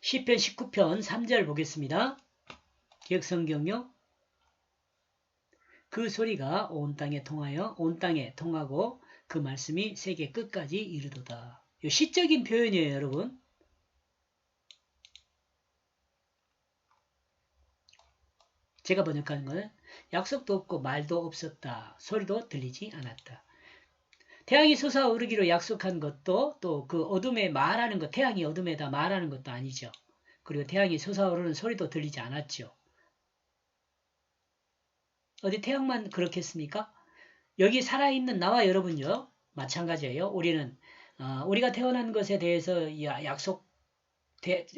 시편 19편 3절 보겠습니다. 기억성경요. 그 소리가 온 땅에 통하여 온 땅에 통하고 그 말씀이 세계 끝까지 이르도다. 이 시적인 표현이에요, 여러분. 제가 번역하는 거는 약속도 없고 말도 없었다. 소리도 들리지 않았다. 태양이 솟아오르기로 약속한 것도 또 그 어둠에 말하는 것, 태양이 어둠에다 말하는 것도 아니죠. 그리고 태양이 솟아오르는 소리도 들리지 않았죠. 어디 태양만 그렇겠습니까? 여기 살아있는 나와 여러분요. 마찬가지예요. 우리는 우리가 태어난 것에 대해서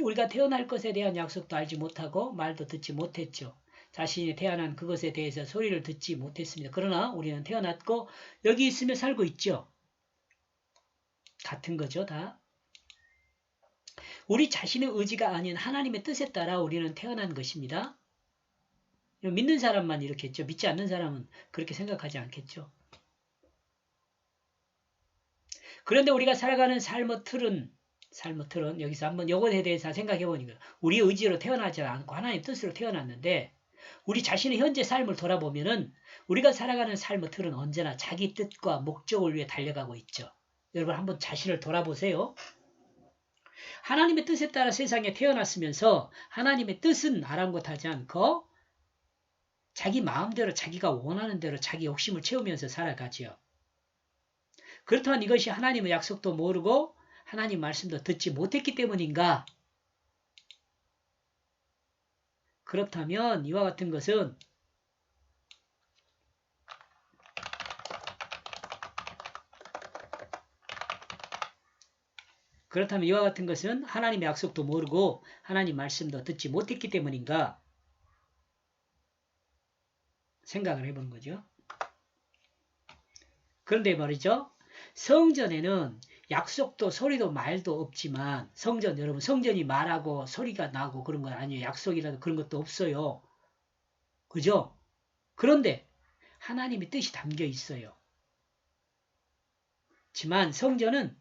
우리가 태어날 것에 대한 약속도 알지 못하고 말도 듣지 못했죠. 자신이 태어난 그것에 대해서 소리를 듣지 못했습니다. 그러나 우리는 태어났고 여기 있으며 살고 있죠. 같은 거죠, 다. 우리 자신의 의지가 아닌 하나님의 뜻에 따라 우리는 태어난 것입니다. 믿는 사람만 이렇겠죠. 믿지 않는 사람은 그렇게 생각하지 않겠죠. 그런데 우리가 살아가는 삶의 틀은 여기서 한번 이것에 대해서 생각해 보니까 우리 의지로 태어나지 않고 하나님 뜻으로 태어났는데 우리 자신의 현재 삶을 돌아보면은 우리가 살아가는 삶의 틀은 언제나 자기 뜻과 목적을 위해 달려가고 있죠. 여러분 한번 자신을 돌아보세요. 하나님의 뜻에 따라 세상에 태어났으면서 하나님의 뜻은 아랑곳하지 않고 자기 마음대로 자기가 원하는 대로 자기 욕심을 채우면서 살아가지요. 그렇다면 이것이 하나님의 약속도 모르고 하나님 말씀도 듣지 못했기 때문인가? 그렇다면 이와 같은 것은 하나님의 약속도 모르고 하나님 말씀도 듣지 못했기 때문인가? 생각을 해보는 거죠. 그런데 말이죠. 성전에는 약속도 소리도 말도 없지만 여러분 성전이 말하고 소리가 나고 그런 건 아니에요. 약속이라도 그런 것도 없어요. 그죠? 그런데 하나님의 뜻이 담겨 있어요. 지만 성전은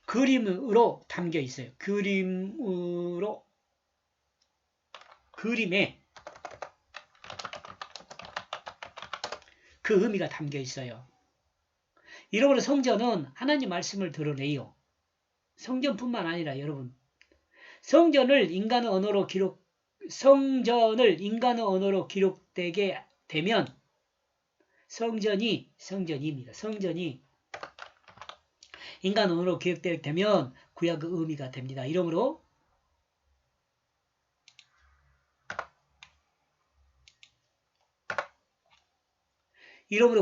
그림으로 담겨 있어요. 그림에 그 의미가 담겨 있어요. 이러므로 성전은 하나님 말씀을 드러내요. 성전뿐만 아니라 여러분 성전을 인간의 언어로 기록되게 되면 성전입니다. 성전이 인간 언어로 기록되게 되면 구약의 의미가 됩니다. 이러므로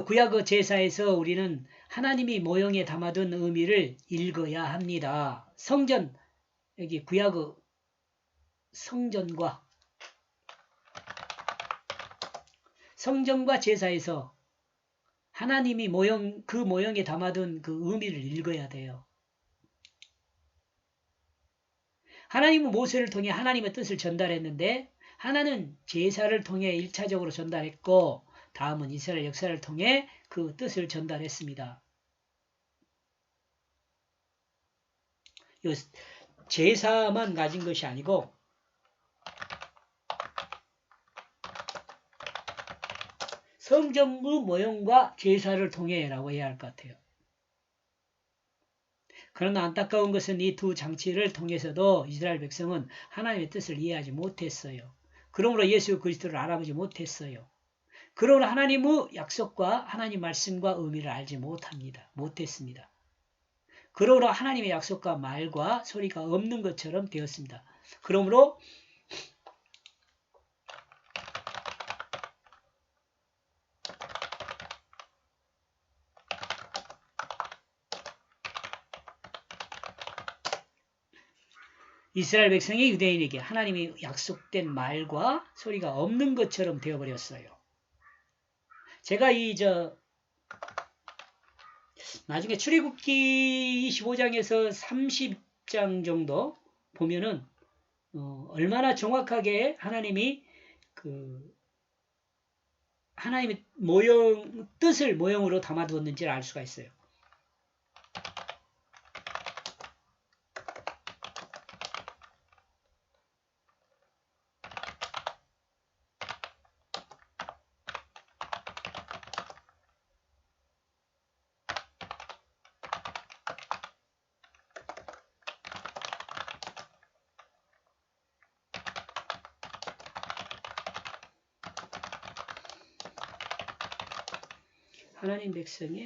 구약의 제사에서 우리는 하나님이 모형에 담아둔 의미를 읽어야 합니다. 성전, 여기 구약의 성전과 제사에서 하나님이 그 모형에 담아둔 그 의미를 읽어야 돼요. 하나님은 모세를 통해 하나님의 뜻을 전달했는데 하나는 제사를 통해 1차적으로 전달했고 다음은 이스라엘 역사를 통해 그 뜻을 전달했습니다. 제사만 가진 것이 아니고 성전의 모형과 제사를 통해라고 해야 할 것 같아요. 그러나 안타까운 것은 이 두 장치를 통해서도 이스라엘 백성은 하나님의 뜻을 이해하지 못했어요. 그러므로 예수 그리스도를 알아보지 못했어요. 그러므로 하나님의 약속과 하나님 말씀과 의미를 알지 못했습니다. 그러므로 하나님의 약속과 말과 소리가 없는 것처럼 되었습니다. 그러므로 이스라엘 백성이 유대인에게 하나님의 약속된 말과 소리가 없는 것처럼 되어버렸어요. 제가 나중에 출애굽기 25장에서 30장 정도 보면은 얼마나 정확하게 하나님이 하나님의 뜻을 모형으로 담아두었는지를 알 수가 있어요. 하나님 백성의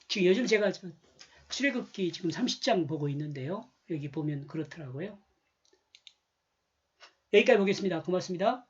지금 요즘 제가 출애굽기 지금 30장 보고 있는데요. 여기 보면 그렇더라고요. 여기까지 보겠습니다. 고맙습니다.